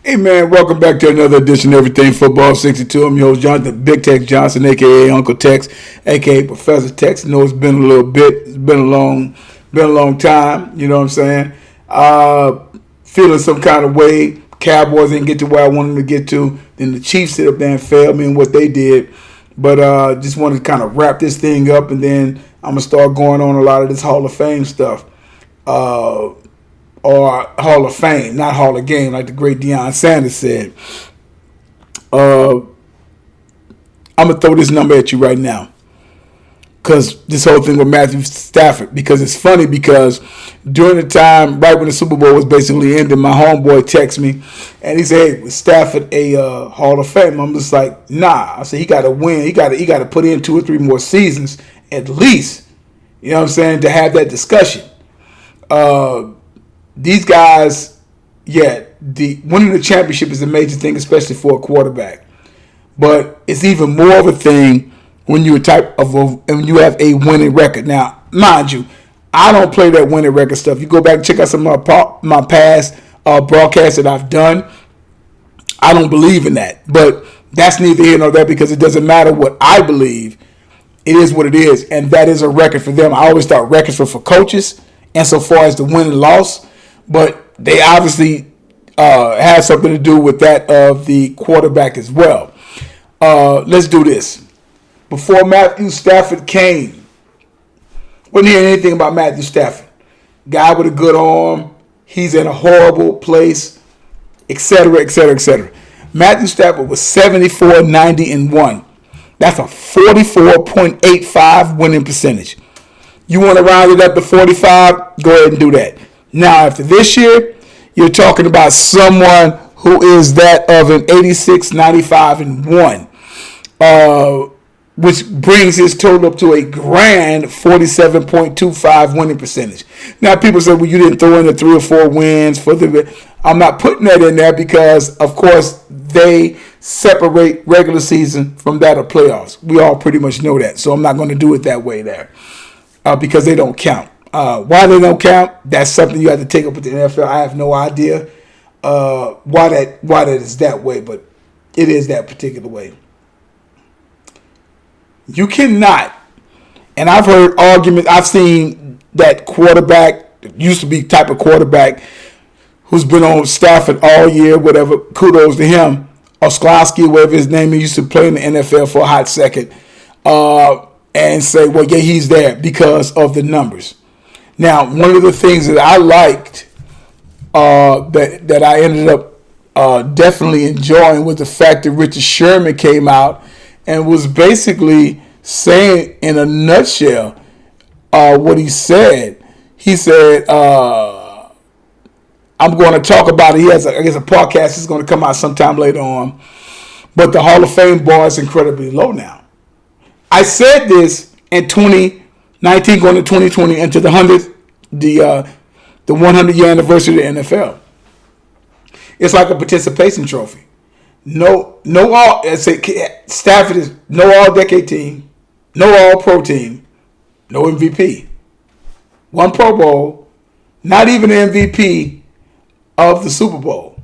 Hey man, welcome back to another edition of Everything Football 62. I'm your host, Jonathan Big Tex Johnson, aka Uncle Tex, aka Professor Tex. I know it's been a little bit, it's been a long time. You know what I'm saying? Feeling some kind of way. Cowboys didn't get to where I wanted them to get to. Then the Chiefs sit up there and failed me in what they did. But just wanted to kind of wrap this thing up, and then I'm gonna start going on a lot of this Hall of Fame stuff. Or Hall of Fame, not Hall of Game, like the great Deion Sanders said. I'm going to throw this number at you right now. Because this whole thing with Matthew Stafford. Because it's funny because during the time, right when the Super Bowl was basically ending, my homeboy texted me. And he said, hey, was Stafford a Hall of Fame? I'm just like, nah. I said, he got to win. He got to put in 2 or 3 more seasons at least. You know what I'm saying? To have that discussion. These guys, winning the championship is a major thing, especially for a quarterback. But it's even more of a thing when you when you have a winning record. Now, mind you, I don't play that winning record stuff. You go back and check out some of my past broadcasts that I've done. I don't believe in that. But that's neither here nor there because it doesn't matter what I believe. It is what it is, and that is a record for them. I always thought records were for coaches, and so far as the win and loss. But they obviously have something to do with that of the quarterback as well. Let's do this. Before Matthew Stafford came, wouldn't hear anything about Matthew Stafford. Guy with a good arm. He's in a horrible place, etc., etc., etc. Matthew Stafford was 74, 90, and 1. That's a 44.85 winning percentage. You want to round it up to 45? Go ahead and do that. Now, after this year, you're talking about someone who is that of an 86, 95, and 1, which brings his total up to a grand 47.25 winning percentage. Now, people say, well, you didn't throw in the 3 or 4 wins for the. I'm not putting that in there because, of course, they separate regular season from that of playoffs. We all pretty much know that, so I'm not going to do it that way there because they don't count. Why they don't count, that's something you have to take up with the NFL. I have no idea why that is that way, but it is that particular way. You cannot, and I've heard arguments, I've seen that quarterback, used to be type of quarterback, who's been on Stafford all year, whatever, kudos to him, Osklowski, whatever his name, he used to play in the NFL for a hot second, and say, well, yeah, he's there because of the numbers. Now, one of the things that I liked that I ended up definitely enjoying was the fact that Richard Sherman came out and was basically saying in a nutshell what he said. He said, I'm going to talk about it. He has, a podcast that's going to come out sometime later on. But the Hall of Fame bar is incredibly low now. I said this in 2019 going to 2020 into the 100-year anniversary of the NFL. It's like a participation trophy. Stafford is no all-decade team, no all-pro team, no MVP. 1 Pro Bowl, not even an MVP of the Super Bowl.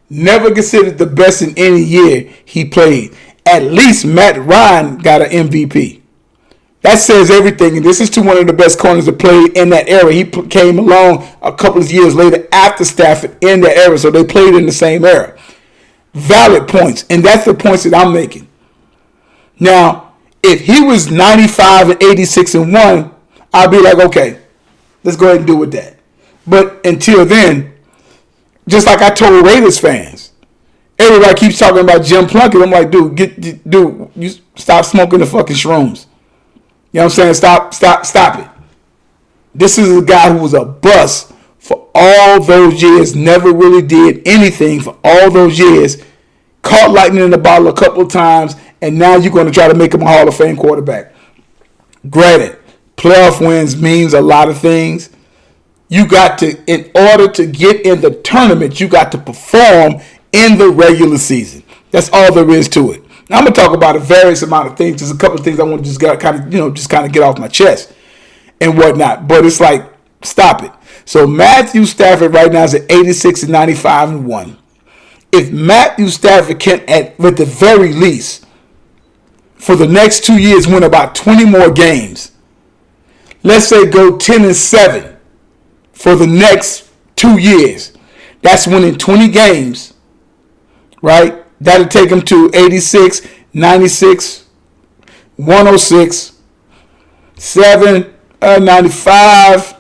Never considered the best in any year he played. At least Matt Ryan got an MVP. That says everything, and this is to one of the best corners that played in that era. He came along a couple of years later after Stafford in that era, so they played in the same era. Valid points, and that's the points that I'm making. Now, if he was 95 and 86 and 1, I'd be like, okay, let's go ahead and do with that. But until then, just like I told Raiders fans, everybody keeps talking about Jim Plunkett. I'm like, dude, you stop smoking the fucking shrooms. You know what I'm saying? Stop it. This is a guy who was a bust for all those years, never really did anything for all those years, caught lightning in the bottle a couple of times, and now you're going to try to make him a Hall of Fame quarterback. Granted, playoff wins means a lot of things. You got to, in order to get in the tournament, you got to perform in the regular season. That's all there is to it. Now, I'm going to talk about a various amount of things. There's a couple of things I want to just kind of get off my chest and whatnot. But it's like, stop it. So Matthew Stafford right now is at 86 and 95 and 1. if Matthew Stafford can, at the very least, for the next 2 years, win about 20 more games, let's say go 10-7 for the next 2 years, that's winning 20 games, right? That'll take him to 86, 96, 106, 7, 95,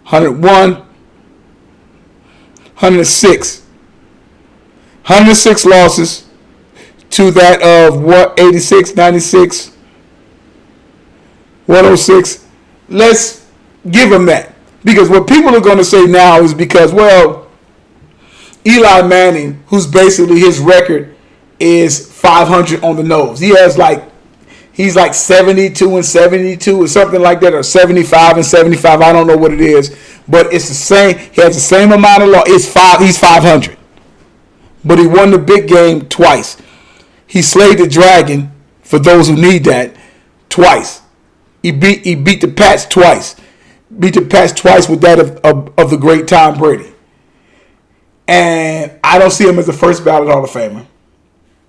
101, 106. 106 losses to that of what, 86, 96, 106. Let's give him that. Because what people are going to say now is because, well, Eli Manning, who's basically his record is 500 on the nose. He's like 72-72 or something like that, or 75-75. I don't know what it is, but it's the same. He has the same amount of loss. He's 500, but he won the big game twice. He slayed the dragon, for those who need that, twice. He beat the Pats twice. Beat the Pats twice with that of the great Tom Brady. And I don't see him as a first ballot Hall of Famer.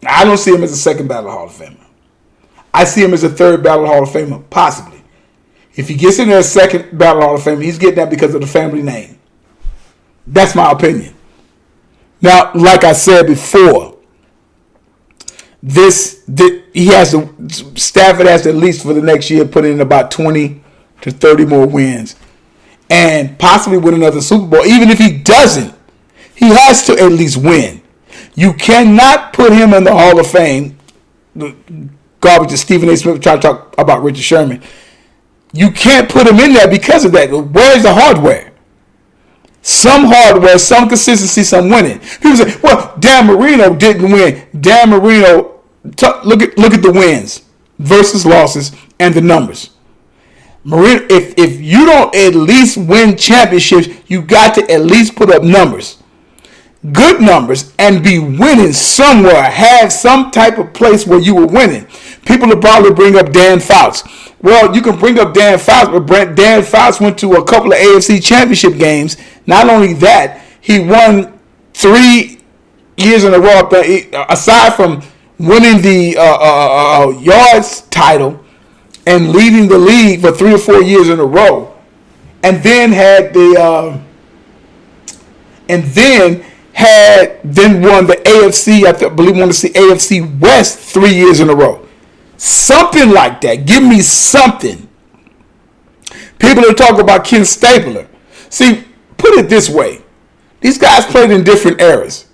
I don't see him as a second ballot Hall of Famer. I see him as a third ballot Hall of Famer, possibly. If he gets in there as second ballot Hall of Famer, he's getting that because of the family name. That's my opinion. Now, like I said before, Stafford has to, at least for the next year, put in about 20 to 30 more wins and possibly win another Super Bowl. Even if he doesn't, he has to at least win. You cannot put him in the Hall of Fame. Garbage that Stephen A. Smith tried to talk about Richard Sherman. You can't put him in there because of that. Where's the hardware? Some hardware, some consistency, some winning. People say, well, Dan Marino didn't win. Dan Marino, look at the wins versus losses and the numbers. Marino, if you don't at least win championships, you got to at least put up numbers. Good numbers, and be winning somewhere. Have some type of place where you were winning. People will probably bring up Dan Fouts. Well, you can bring up Dan Fouts, but Dan Fouts went to a couple of AFC championship games. Not only that, he won 3 years in a row. Aside from winning the yards title and leading the league for 3 or 4 years in a row, and then had won the AFC, I believe won the AFC West 3 years in a row. Something like that. Give me something. People are talking about Ken Stapler. See, put it this way. These guys played in different eras.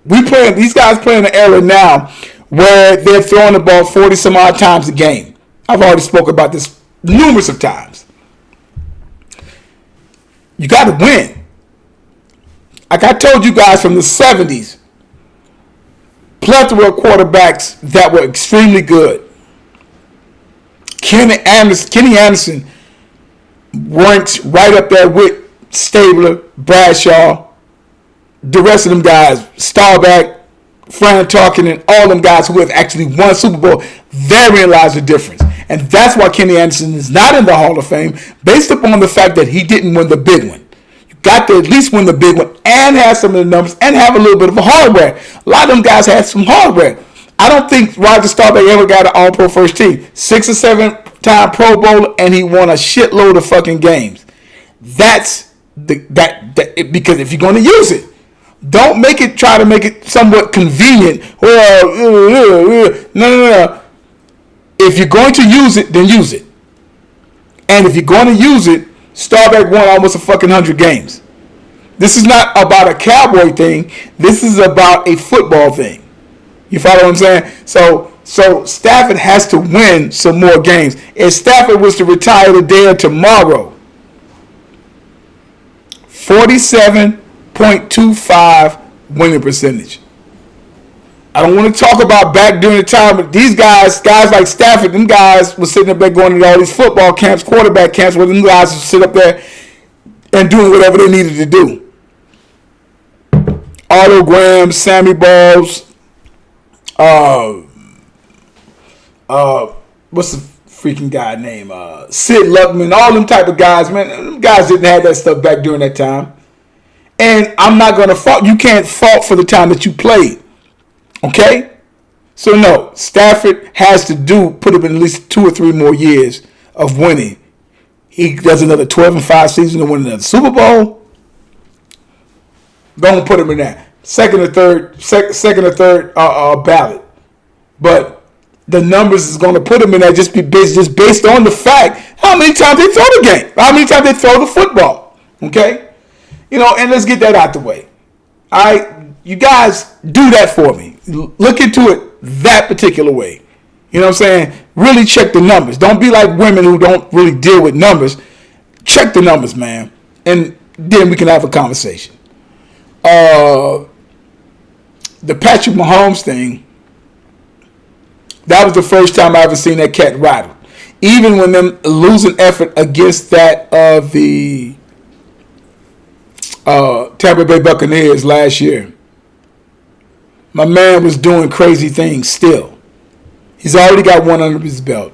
These guys play in an era now where they're throwing the ball 40 some odd times a game. I've already spoken about this numerous of times. You got to win. Like I told you guys from the 70s, plethora of quarterbacks that were extremely good. Kenny Anderson ranked right up there with Stabler, Bradshaw, the rest of them guys, Staubach, Fran Tarkenton, all them guys who have actually won Super Bowl. Therein lies the difference. And that's why Kenny Anderson is not in the Hall of Fame, based upon the fact that he didn't win the big one. Got to at least win the big one and have some of the numbers and have a little bit of a hardware. A lot of them guys had some hardware. I don't think Roger Staubach ever got an All-Pro first team. 6 or 7 time Pro Bowler, and he won a shitload of fucking games. That's because if you're going to use it, don't try to make it somewhat convenient. Well, no. If you're going to use it, then use it. And if you're going to use it, Staubach won almost a fucking 100 games. This is not about a cowboy thing. This is about a football thing. You follow what I'm saying? So Stafford has to win some more games. If Stafford was to retire today or tomorrow, 47.25 winning percentage. I don't want to talk about back during the time, but these guys like Stafford, them guys were sitting up there going to all these football camps, quarterback camps, where them guys would sit up there and doing whatever they needed to do. Otto Graham, Sammy Balls, what's the freaking guy name? Sid Luckman, all them type of guys, man. Them guys didn't have that stuff back during that time. And I'm not going to fault. You can't fault for the time that you played. Okay? So, no. Stafford has to put him in at least 2 or 3 more years of winning. He does another 12-5 season to win another Super Bowl. Don't put him in that. Second or third ballot. But the numbers is going to put him in that just based on the fact how many times they throw the game. How many times they throw the football. Okay? And let's get that out the way. All right? You guys do that for me. Look into it that particular way. You know what I'm saying? Really check the numbers. Don't be like women who don't really deal with numbers. Check the numbers, man. And then we can have a conversation. The Patrick Mahomes thing, that was the first time I ever seen that cat rattled. Even when them losing effort against that of the Tampa Bay Buccaneers last year, my man was doing crazy things still. He's already got one under his belt.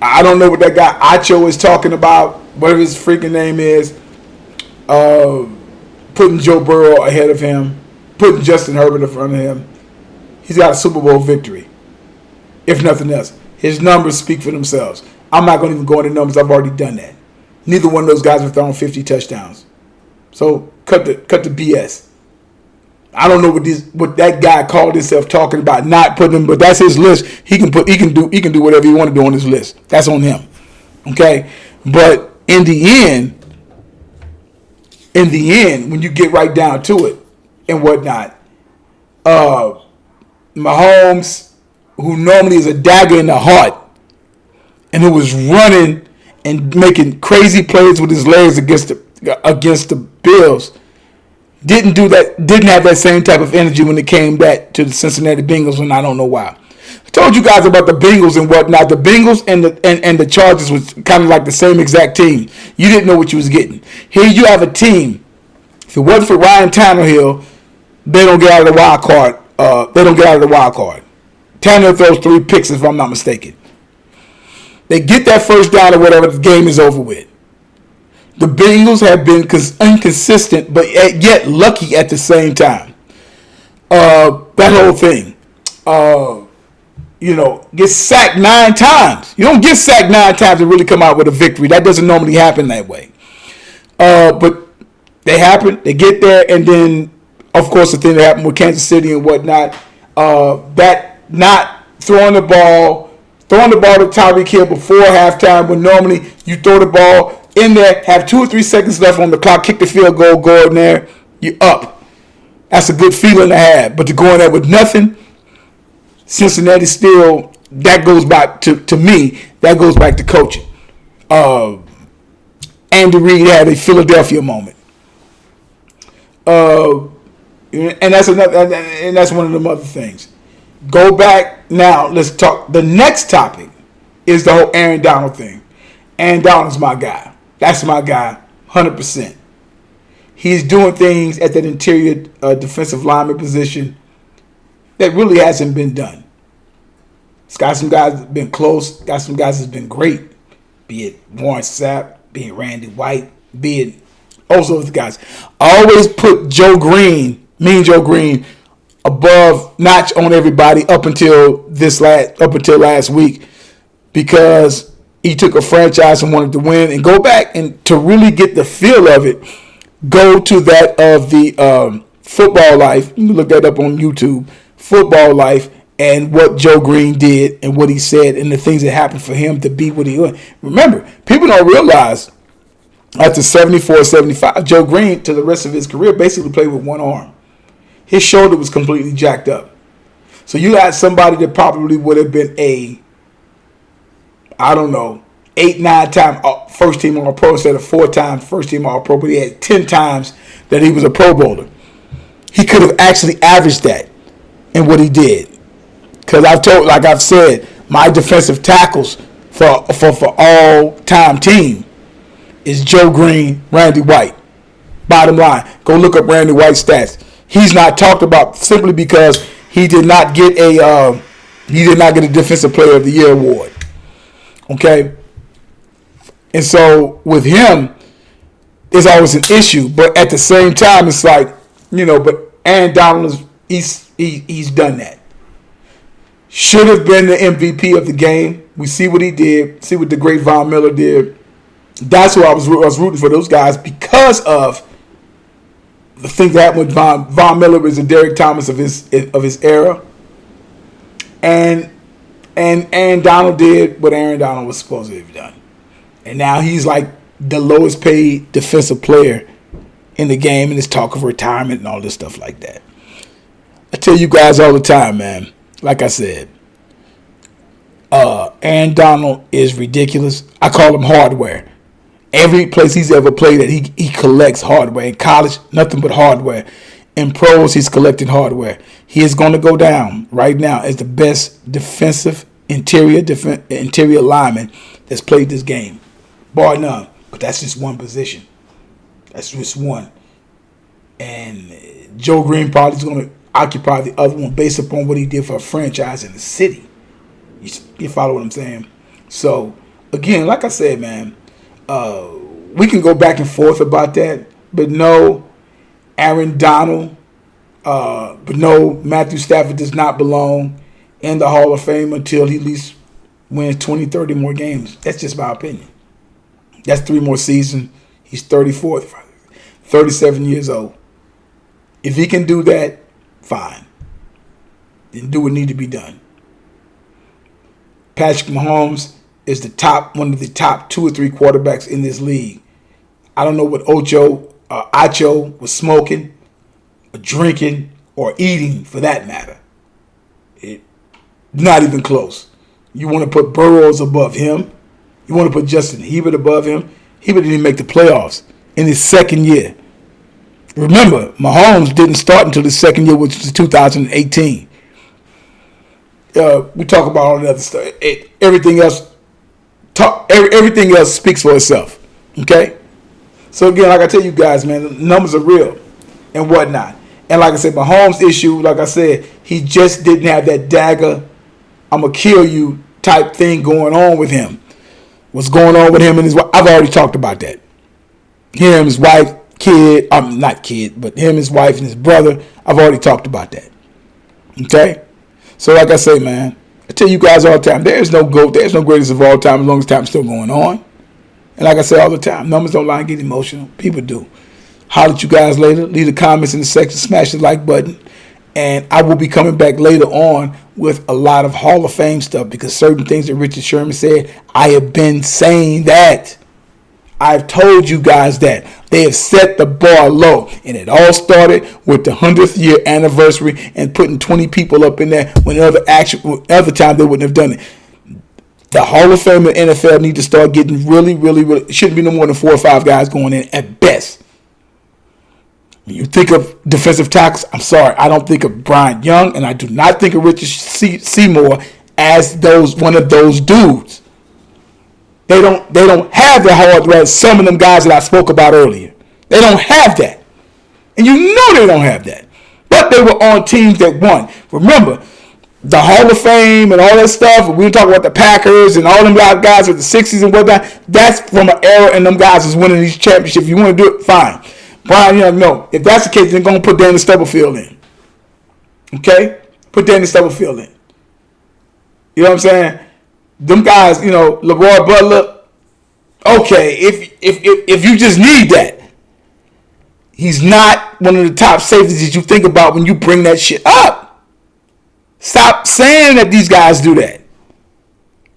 I don't know what that guy Acho is talking about, whatever his freaking name is, putting Joe Burrow ahead of him, putting Justin Herbert in front of him. He's got a Super Bowl victory, if nothing else. His numbers speak for themselves. I'm not going to even go into numbers. I've already done that. Neither one of those guys have thrown 50 touchdowns. So cut the BS. I don't know what that guy called himself talking about not putting him, but that's his list. He can do whatever he want to do on his list. That's on him. Okay? But in the end, when you get right down to it and whatnot, Mahomes, who normally is a dagger in the heart, and who was running and making crazy plays with his legs against the Bills, didn't have that same type of energy when it came back to the Cincinnati Bengals, and I don't know why. I told you guys about the Bengals and whatnot. The Bengals and the Chargers was kind of like the same exact team. You didn't know what you was getting. Here you have a team. If it wasn't for Ryan Tannehill, they don't get out of the wild card. Tannehill throws 3 picks, if I'm not mistaken. They get that first down or whatever, the game is over with. The Bengals have been inconsistent, but yet lucky at the same time. That whole thing. Get sacked 9 times. You don't get sacked 9 times and really come out with a victory. That doesn't normally happen that way. But they happen. They get there, and then, of course, the thing that happened with Kansas City and whatnot, that not throwing the ball to Tyreek Hill before halftime, when normally you throw the ball in there, have 2 or 3 seconds left on the clock, kick the field goal, go in there, you're up. That's a good feeling to have. But to go in there with nothing, Cincinnati still, that goes back to me, that goes back to coaching. Andy Reid had a Philadelphia moment. And that's one of the other things. Go back now. Let's talk. The next topic is the whole Aaron Donald thing. Aaron Donald's my guy. That's my guy, 100%. He's doing things at that interior defensive lineman position that really hasn't been done. It's got some guys that have been close. Got some guys that's been great. Be it Warren Sapp, be it Randy White, be it also the guys. I always put Mean Joe Green, above notch on everybody up until last week, because he took a franchise and wanted to win. And go back and to really get the feel of it, go to that of the Football Life. You can look that up on YouTube. Football Life, and what Joe Green did and what he said and the things that happened for him to be what he was. Remember, people don't realize after 74, 75, Joe Green, to the rest of his career, basically played with one arm. His shoulder was completely jacked up. So you had somebody that probably would have been 8, 9 time first team All-Pro instead of 4 times first team All-Pro, but he had 10 times that he was a Pro Bowler. He could have actually averaged that in what he did. Because I've said, my defensive tackles for all-time team is Joe Green, Randy White. Bottom line, go look up Randy White's stats. He's not talked about simply because he did not get a Defensive Player of the Year award. Okay, and so with him, there's always an issue. But at the same time, it's like, but Aaron Donald he's done that. Should have been the MVP of the game. We see what he did. See what the great Von Miller did. That's why I was rooting for those guys because of the thing that happened with Von Miller was the Derek Thomas of his era, and Aaron Donald did what Aaron Donald was supposed to have done, and now he's like the lowest paid defensive player in the game, and there's talk of retirement and all this stuff like that. I tell you guys all the time, man. Like I said, Aaron Donald is ridiculous. I call him hardware. Every place he's ever played at, he collects hardware. In college, nothing but hardware. In pros, he's collecting hardware. He is going to go down right now as the best defensive interior lineman that's played this game, bar none. But that's just one position. That's just one. And Joe Green probably is going to occupy the other one based upon what he did for a franchise in the city. You follow what I'm saying? So, again, like I said, man, we can go back and forth about that. But no, Aaron Donald, but no, Matthew Stafford does not belong in the Hall of Fame until he at least wins 20, 30 more games. That's just my opinion. That's 3 more seasons. He's 34, 37 years old. If he can do that, fine. Then do what need to be done. Patrick Mahomes is one of the top 2 or 3 quarterbacks in this league. I don't know what Acho was smoking, or drinking, or eating for that matter. Not even close. You want to put Burrows above him. You want to put Justin Herbert above him. Herbert didn't even make the playoffs in his second year. Remember, Mahomes didn't start until his second year, which was 2018. We talk about all the other stuff. Everything else speaks for itself. Okay? So again, like I tell you guys, man, the numbers are real and whatnot. And like I said, Mahomes' issue, like I said, he just didn't have that dagger, I'm going to kill you type thing going on with him. What's going on with him and his wife? I've already talked about that. Him, his wife, not kid, but him, his wife, and his brother. I've already talked about that. Okay? So like I say, man, I tell you guys all the time, there's no GOAT, there's no greatest of all time as long as time's still going on. And like I say all the time, numbers don't lie and get emotional. People do. Holler at you guys later. Leave the comments in the section. Smash the like button. And I will be coming back later on with a lot of Hall of Fame stuff because certain things that Richard Sherman said, I have been saying that. I've told you guys that. They have set the bar low. And it all started with the 100th year anniversary and putting 20 people up in there when other time they wouldn't have done it. The Hall of Fame and NFL need to start getting really, really, really, it shouldn't be no more than 4 or 5 guys going in at best. When you think of defensive tackles, I'm sorry, I don't think of Bryant Young, and I do not think of Richard Seymour as one of those dudes. They don't have the hardware as some of them guys that I spoke about earlier. They don't have that. And you know they don't have that. But they were on teams that won. Remember, the Hall of Fame and all that stuff, we talk about the Packers and all them guys with the 60s and whatnot, that's from an era and them guys is winning these championships. If you want to do it, fine. Brian Young, no. If that's the case, then going to put Danny Stubblefield in. Okay? Put Danny Stubblefield in. You know what I'm saying? Them guys, LeRoy Butler, okay, if you just need that, he's not one of the top safeties that you think about when you bring that shit up. Stop saying that these guys do that.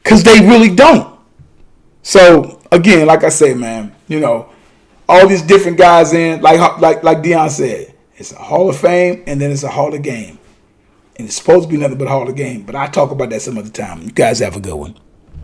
Because they really don't. So, again, like I say, man, all these different guys in, like Deion said, it's a Hall of Fame and then it's a Hall of Game. And it's supposed to be nothing but a Hall of Game. But I talk about that some other time. You guys have a good one.